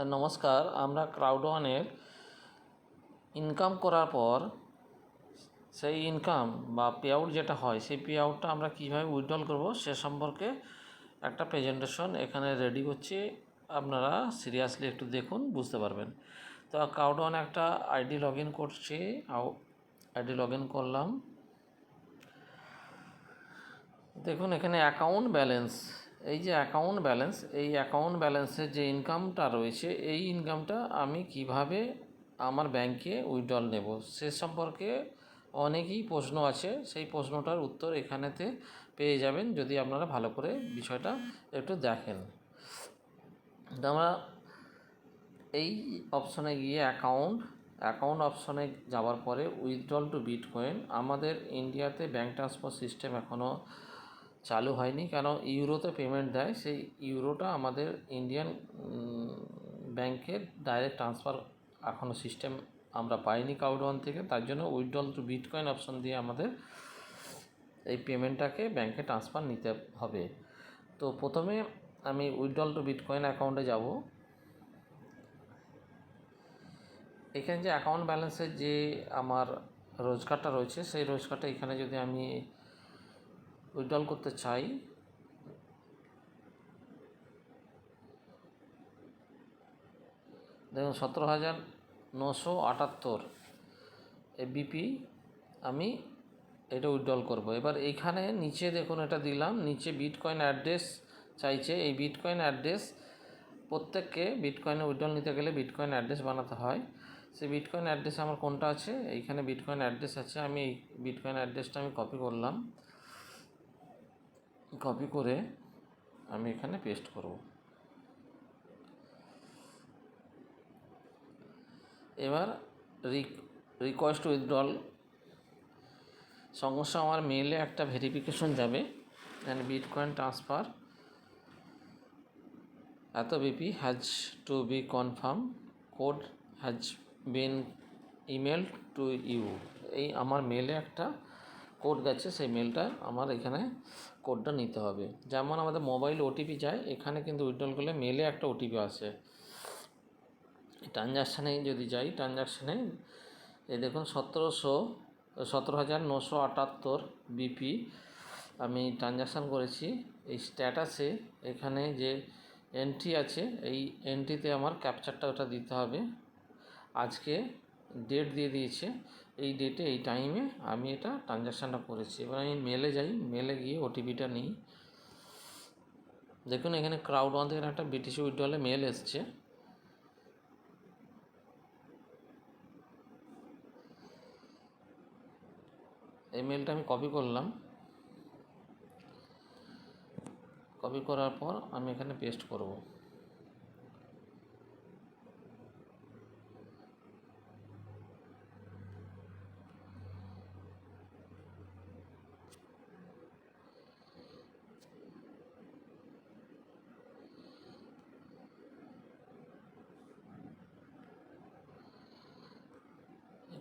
নমস্কার। আমরা ক্রাউডওয়ানের ইনকাম করার পর সেই ইনকাম বা পে আউট যেটা হয় সেই পে আউটটা আমরা কীভাবে উইথড্রল করব সে সম্পর্কে একটা প্রেজেন্টেশন এখানে রেডি করছি। আপনারা সিরিয়াসলি একটু দেখুন, বুঝতে পারবেন। তো ক্রাউডওয়ানে একটা আইডি লগ ইন করছি। আইডি লগ ইন করলাম। দেখুন এখানে অ্যাকাউন্ট ব্যালেন্স, এই যে অ্যাকাউন্ট ব্যালেন্স, এই অ্যাকাউন্ট ব্যালেন্সের যে ইনকামটা রয়েছে এই ইনকামটা আমি কিভাবে আমার ব্যাংকে উইথড্রল নেব সে সম্পর্কে অনেকই প্রশ্ন আছে। সেই প্রশ্নটার উত্তর এখানেতে পেয়ে যাবেন যদি আপনারা ভালো করে বিষয়টা একটু দেখেন। তো আমরা এই অপশনে গিয়ে অ্যাকাউন্ট অপশনে যাওয়ার পরে উইথড্রল টু বিটকয়েন, আমাদের ইন্ডিয়াতে ব্যাঙ্ক ট্রান্সফার সিস্টেম এখনও চালু হয়নি, কেন ইউরোতে পেমেন্ট দেয়। সেই ইউরোটা আমাদের ইন্ডিয়ান ব্যাংকের ডাইরেক্ট ট্রান্সফার এখনও সিস্টেম আমরা পাইনি ক্রাউডওয়ান থেকে। তার জন্য উইথড্রল টু বিটকয়েন অপশন দিয়ে আমাদের এই পেমেন্টটাকে ব্যাংকে ট্রান্সফার নিতে হবে। তো প্রথমে আমি উইথড্রল টু বিটকয়েন অ্যাকাউন্টে যাব। এখানে যে অ্যাকাউন্ট ব্যালেন্সের যে আমার রোজগারটা রয়েছে সেই রোজগারটা এখানে যদি আমি উইথড্রল করতে চাই, দেখুন 17,978 বিপি আমি এটা উইথড্রল করব। এবার এইখানে নিচে দেখুন এটা দিলাম, নিচে বিটকয়েন অ্যাড্রেস চাইছে। এই বিটকয়েন অ্যাড্রেস প্রত্যেককে বিটকয়েনে উইথড্রল নিতে গেলে বিটকয়েন অ্যাড্রেস বানাতে হয়। সেই বিটকয়েন অ্যাড্রেস আমার কোনটা আছে, এইখানে বিটকয়েন অ্যাড্রেস আছে। আমি এই বিটকয়েন অ্যাড্রেসটা আমি কপি করলাম। কপি করে আমি এখানে পেস্ট করব। এবার রিকোয়েস্ট উইথড্রল সঙ্গে সঙ্গে আমার মেইলে একটা ভেরিফিকেশন যাবে, অ্যান্ড বিটকয়েন ট্রান্সফার এত BP has to be confirm, code has been email to you. এই আমার মেলে একটা কোড গেছে, সেই মেলটা আমার এখানে কোডটা নিতে হবে। যেমন আমাদের মোবাইল ওটিপি যায়, এখানে কিন্তু উইথড্রল করলে মেলে একটা ওটিপি আসে। ট্রানজ্যাকশানে যদি যাই, ট্রানজ্যাকশানে এই দেখুন 17,978 বিপি আমি ট্রানজ্যাকশান করেছি। এই স্ট্যাটাসে এখানে যে এন্ট্রি আছে, এই এন্ট্রিতে আমার ক্যাপচারটা ওটা দিতে হবে। আজকে ডেট দিয়ে দিয়েছে, এই ডেটে এই টাইমে আমি এটা ট্রানজ্যাকশানটা করেছি। এবার আমি মেলে যাই, মেলে গিয়ে ওটিপিটা নিই। দেখুন এখানে ক্রাউডওয়ান থেকে একটা বিটিসি উইথড্রলে মেল এসছে। এই মেলটা আমি কপি করলাম। কপি করার পর আমি এখানে পেস্ট করব।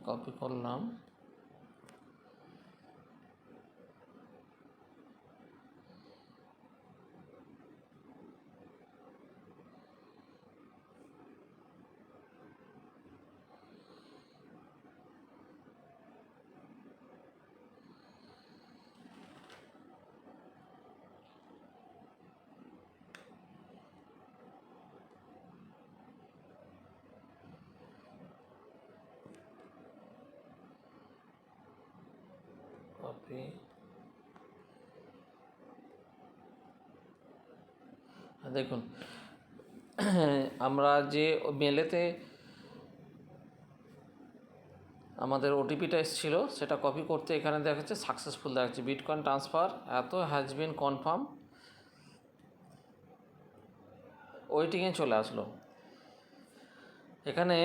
কপি করলাম। কপি, দেখুন আমরা যে মেলেতে আমাদের ওটিপিটা এসেছিলো সেটা কপি করতে এখানে দেখাচ্ছে সাকসেসফুল দেখাচ্ছে, বিটকয়েন ট্রান্সফার এত হ্যাজ বিন কনফার্ম, ওয়েটিংয়ে চলে আসলো। এখানে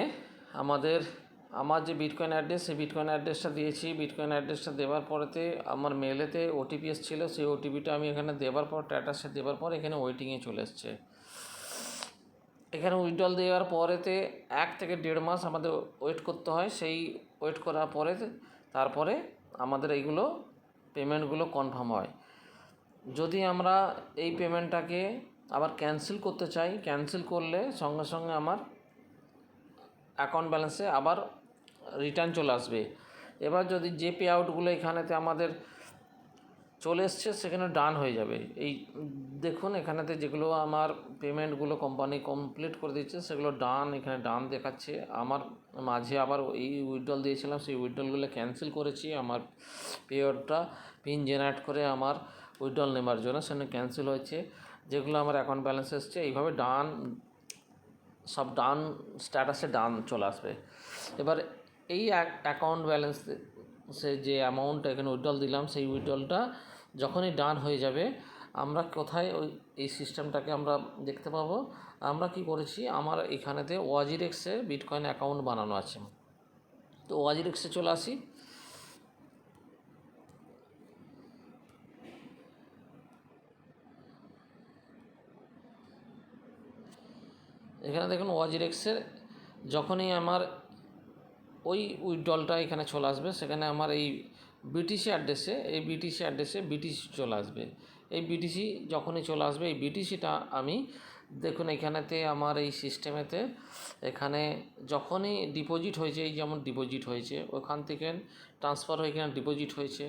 আমার যে বিটকয়েন অ্যাড্রেস, সেই বিটকয়েন অ্যাড্রেসটা দিয়েছি। বিটকয়েন অ্যাড্রেসটা দেওয়ার পরেতে আমার মেলেতে ওটিপি এসেছিলো, সেই ওটিপিটা আমি এখানে দেওয়ার পর স্ট্যাটাসে দেওয়ার পর এখানে ওয়েটিংয়ে চলে এসছে। এখানে উইথড্রল দেওয়ার পরেতে 1 থেকে 1.5 মাস আমাদের ওয়েট করতে হয়। সেই ওয়েট করার পরে তারপরে আমাদের এইগুলো পেমেন্টগুলো কনফার্ম হয়। যদি আমরা এই পেমেন্টটাকে আবার ক্যান্সেল করতে চাই, ক্যান্সেল করলে সঙ্গে সঙ্গে আমার অ্যাকাউন্ট ব্যালেন্সে আবার রিটার্ন চলে আসবে। এবার যদি যে পে আউটগুলো এখানেতে আমাদের চলে এসছে সেখানে ডান হয়ে যাবে। এই দেখুন এখানেতে যেগুলো আমার পেমেন্টগুলো কোম্পানি কমপ্লিট করে দিচ্ছে সেগুলো ডান, এখানে ডান দেখাচ্ছে। আমার মাঝে আবার এই উইথড্রল দিয়েছিলাম, সেই উইথড্রলগুলো ক্যান্সেল করেছি আমার পেআউটটা পিন জেনারেট করে আমার উইথড্রল নেবার জন্য, সেখানে ক্যান্সেল হয়েছে। যেগুলো আমার অ্যাকাউন্ট ব্যালেন্স এসছে এইভাবে ডান, সব ডান স্ট্যাটাসে ডান চলে আসবে। এবার এই অ্যাকাউন্ট ব্যালেন্সে যে অ্যামাউন্টটা এখানে উইথড্রল দিলাম সেই উইথড্রলটা যখনই ডান হয়ে যাবে আমরা কোথায় এই সিস্টেমটাকে আমরা দেখতে পাবো। আমরা কি করেছি, আমার এখানেতে ওয়াজিরেক্সে বিটকয়েন অ্যাকাউন্ট বানানো আছে, তো ওয়াজিরেক্সে চলে আসি। এখানে দেখুন ওয়াজিরেক্সের যখনই আমার ওই উইথড্রলটা এখানে চলে আসবে সেখানে আমার এই বিটিসি অ্যাড্রেসে বিটিসি চলে আসবে। এই বিটিসি যখনই চলে আসবে এই বিটিসিটা আমি দেখুন এখানেতে আমার এই সিস্টেমেতে এখানে যখনই ডিপোজিট হয়েছে, এই যেমন ডিপোজিট হয়েছে ওখান থেকে ট্রান্সফার হয়ে এখানে ডিপোজিট হয়েছে,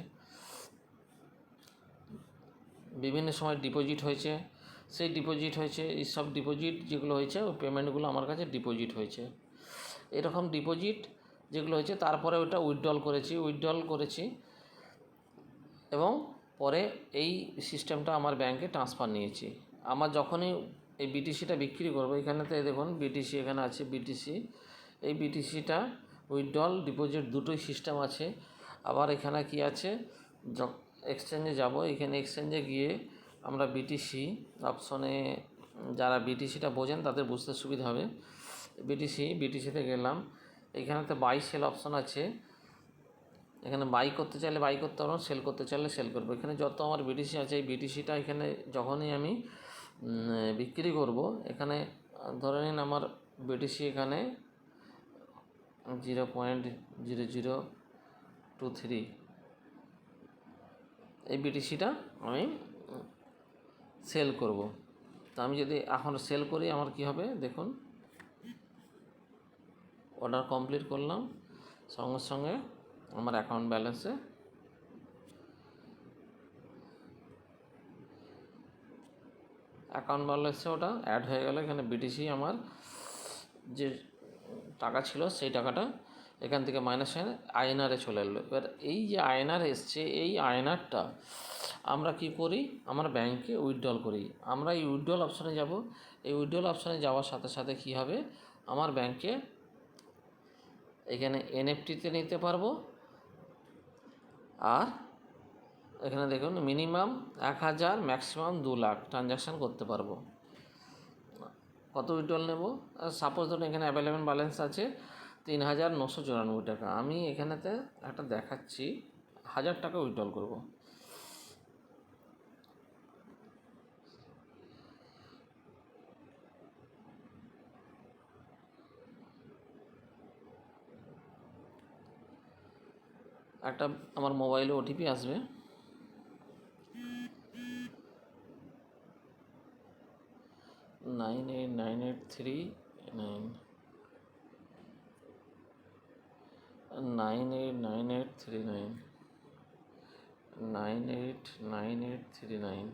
বিভিন্ন সময় ডিপোজিট হয়েছে, সেই ডিপোজিট হয়েছে, এই সব ডিপোজিট যেগুলো হয়েছে ওই পেমেন্টগুলো আমার কাছে ডিপোজিট হয়েছে। এরকম ডিপোজিট যেগুলো হয়েছে তারপরে ওটা উইথড্রল করেছি এবং পরে এই সিস্টেমটা আমার ব্যাংকে ট্রান্সফার নিয়েছি। আমার যখনই এই বিটিসিটা বিক্রি করবো, এখানেতে দেখুন বিটিসি এখানে আছে বিটিসি, এই বিটিসিটা উইথড্রল ডিপোজিট দুটোই সিস্টেম আছে। আবার এখানে কি আছে, এক্সচেঞ্জে যাব, এখানে এক্সচেঞ্জে গিয়ে আমরা বিটিসি অপশনে, যারা বিটিসিটা বোঝেন তাদের বুঝতে সুবিধা হবে। বিটিসিতে গেলাম, এখানেতে বাই সেল অপশন আছে, এখানে বাই করতে চাইলে বাই করতে পারবো, সেল করতে চাইলে সেল করবো। এখানে যত আমার বিটিসি আছে এই বিটিসিটা এখানে যখনই আমি বিক্রি করব, এখানে ধরে নিন আমার বিটিসি এখানে 0.0023 এই বিটিসিটা আমি সেল করব। তো আমি যদি এখন সেল করি আমার কি হবে দেখুন, অর্ডার কমপ্লিট করলাম, সঙ্গে সঙ্গে আমার অ্যাকাউন্ট ব্যালেন্সে ওটা অ্যাড হয়ে গেল। এখানে বিটিসি আমার যে টাকা ছিল সেই টাকাটা এখান থেকে মাইনাস হয়ে আইএনআরে চলে এলো। এবার এই যে আইএনআর এসছে এই আইএনআরটা আমরা কি করি, আমার ব্যাংকে উইথড্রল করি। আমরা এই উইথড্রল অপশানে যাব, এই উইথড্রল অপশানে যাওয়ার সাথে সাথে কী হবে, আমার ব্যাংকে এখানে এনএফটিতে নিতে পারবো। আর এখানে দেখুন মিনিমাম 1000 ম্যাক্সিমাম 2 লাখ ট্রানজ্যাকশান করতে পারবো। কত উইথড্রল নেব, সাপোজ ধরুন এখানে অ্যাভেলেবেল ব্যালেন্স আছে 3994 টাকা, আমি এখানেতে একটা দেখাচ্ছি 1000 টাকা উইথড্রল করব। একটা আমার মোবাইলে ওটিপি আসবে, 989839 989839 989839।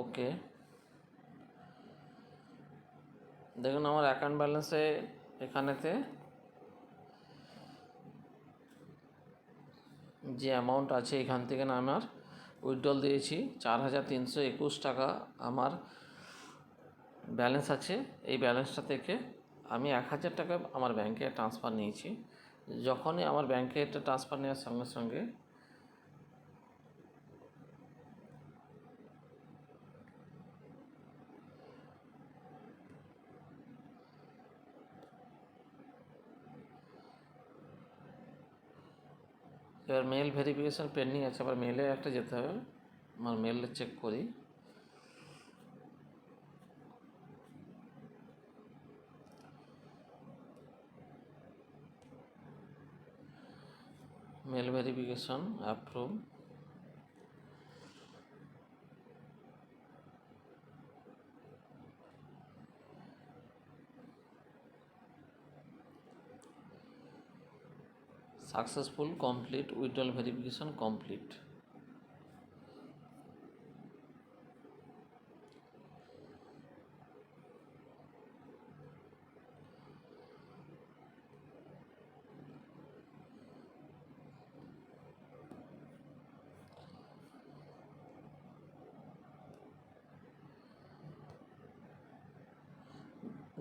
ওকে, দেখুন আমার অ্যাকাউন্ট ব্যালেন্সে এখানেতে যে অ্যামাউন্ট আছে এখান থেকে না আমার উইথড্রল দিয়েছি 4321 টাকা আমার ব্যালেন্স আছে। এই ব্যালেন্সটা থেকে আমি 1000 টাকা আমার ব্যাংকে ট্রান্সফার নিয়েছি। যখনই আমার ব্যাংকে এটা ট্রান্সফার নেওয়ার সঙ্গে সঙ্গে এবার মেল ভেরিফিকেশান পেন্ডিং আছে, আবার মেলে একটা যেতে হবে, আমার মেলে চেক করি। Mail verification approve. Successful complete withdrawal verification complete.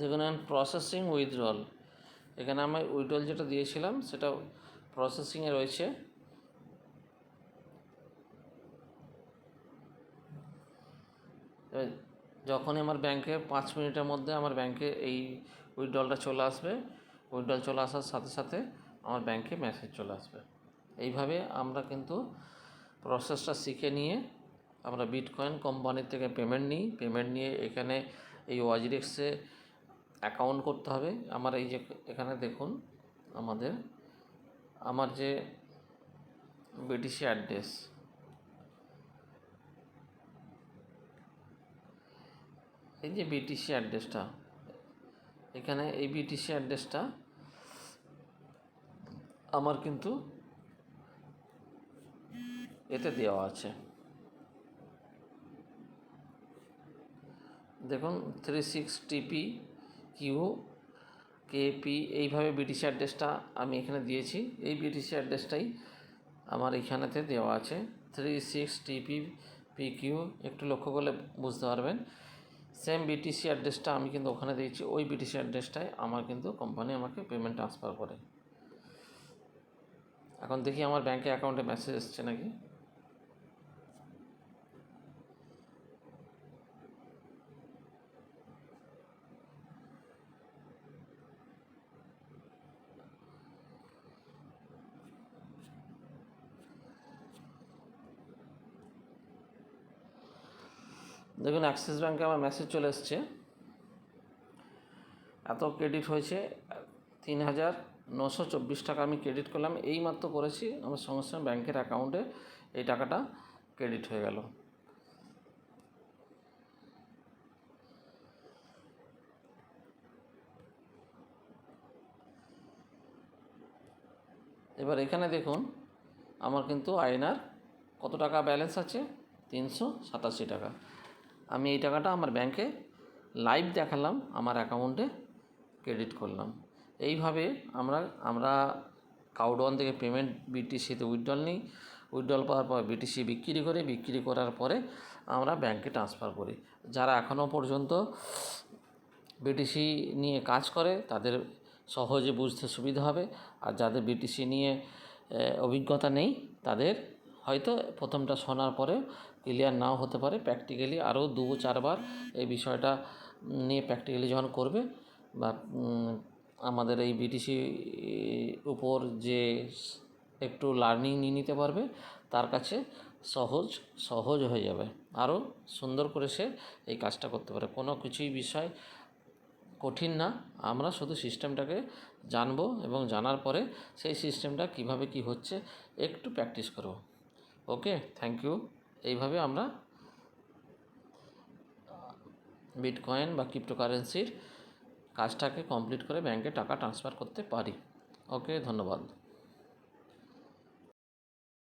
দেখুন প্রসেসিং উইথড্রল, এখানে আমি উইথড্রল যেটা দিয়েছিলাম সেটা প্রসেসিংয়ে রয়েছে। যখনই আমার ব্যাংকে 5 মিনিটের মধ্যে আমার ব্যাংকে এই উইথড্রলটা চলে আসবে, উইথড্রল চলে আসার সাথে সাথে আমার ব্যাংকে মেসেজ চলে আসবে। এইভাবে আমরা কিন্তু প্রসেসটা শিখে নিয়ে আমরা বিটকয়েন কোম্পানির থেকে পেমেন্ট নিই। পেমেন্ট নিয়ে এখানে এই ওয়াজিরেক্সে অ্যাকাউন্ট করতে হবে। আমার এই যে এখানে দেখুন আমার যে বিটিসি অ্যাড্রেস, এই যে বিটিসি অ্যাড্রেসটা, এখানে এই বিটিসি অ্যাড্রেসটা আমার কিন্তু এতে দেওয়া আছে। দেখুন 36TPQKP এইভাবে বিটিসি অ্যাড্রেসটা আমি এখানে দিয়েছি। এই বিটিসি অ্যাড্রেসটাই আমার এইখানেতে দেওয়া আছে 36TPPQ। একটু লক্ষ্য করলে বুঝতে পারবেন সেম বিটিসি অ্যাড্রেসটা আমি কিন্তু ওখানে দিয়েছি। ওই বিটিসি অ্যাড্রেসটাই আমার কিন্তু কোম্পানি আমাকে পেমেন্ট ট্রান্সফার করে। এখন দেখি আমার ব্যাংকে অ্যাকাউন্টে মেসেজ এসছে নাকি। দেখুন অ্যাক্সিস ব্যাংকে আমার মেসেজ চলে এসছে, এত ক্রেডিট হয়েছে 3,924 টাকা আমি ক্রেডিট করলাম। এইমাত্র করেছি, আমার সঙ্গে সঙ্গে ব্যাংকের অ্যাকাউন্টে এই টাকাটা ক্রেডিট হয়ে গেল। এবার এখানে দেখুন আমার কিন্তু আইএনআর কত টাকা ব্যালেন্স আছে, 387 টাকা। আমি এই টাকাটা আমার ব্যাংকে লাইভ দেখালাম, আমার অ্যাকাউন্টে ক্রেডিট করলাম। এইভাবে আমরা কাউডওয়ান থেকে পেমেন্ট বিটিসিতে উইথড্রল নিই, উইথড্রল করার পর বিটিসি বিক্রি করার পরে আমরা ব্যাংকে ট্রান্সফার করি। যারা এখনও পর্যন্ত বিটিসি নিয়ে কাজ করে তাদের সহজে বুঝতে সুবিধা হবে, আর যাদের বিটিসি নিয়ে অভিজ্ঞতা নেই তাদের হয়তো প্রথমটা শোনার পরে ক্লিয়ার নাও হতে পারে। প্র্যাকটিক্যালি আরও 2-4 বার এই বিষয়টা নিয়ে প্র্যাকটিক্যালি যখন করবে বা আমাদের এই বিটিসি উপর যে একটু লার্নিং নিয়ে নিতে পারবে, তার কাছে সহজ হয়ে যাবে, আরও সুন্দর করে সে এই কাজটা করতে পারে। কোনো কিছুই বিষয় কঠিন না, আমরা শুধু সিস্টেমটাকে জানবো এবং জানার পরে সেই সিস্টেমটা কিভাবে কি হচ্ছে একটু প্র্যাকটিস করব। ওকে, থ্যাংক ইউ। এইভাবে আমরা বিটকয়েন বা ক্রিপ্টোকারেন্সির কাজটাকে কমপ্লিট করে ব্যাংকে টাকা ট্রান্সফার করতে পারি। ওকে, ধন্যবাদ।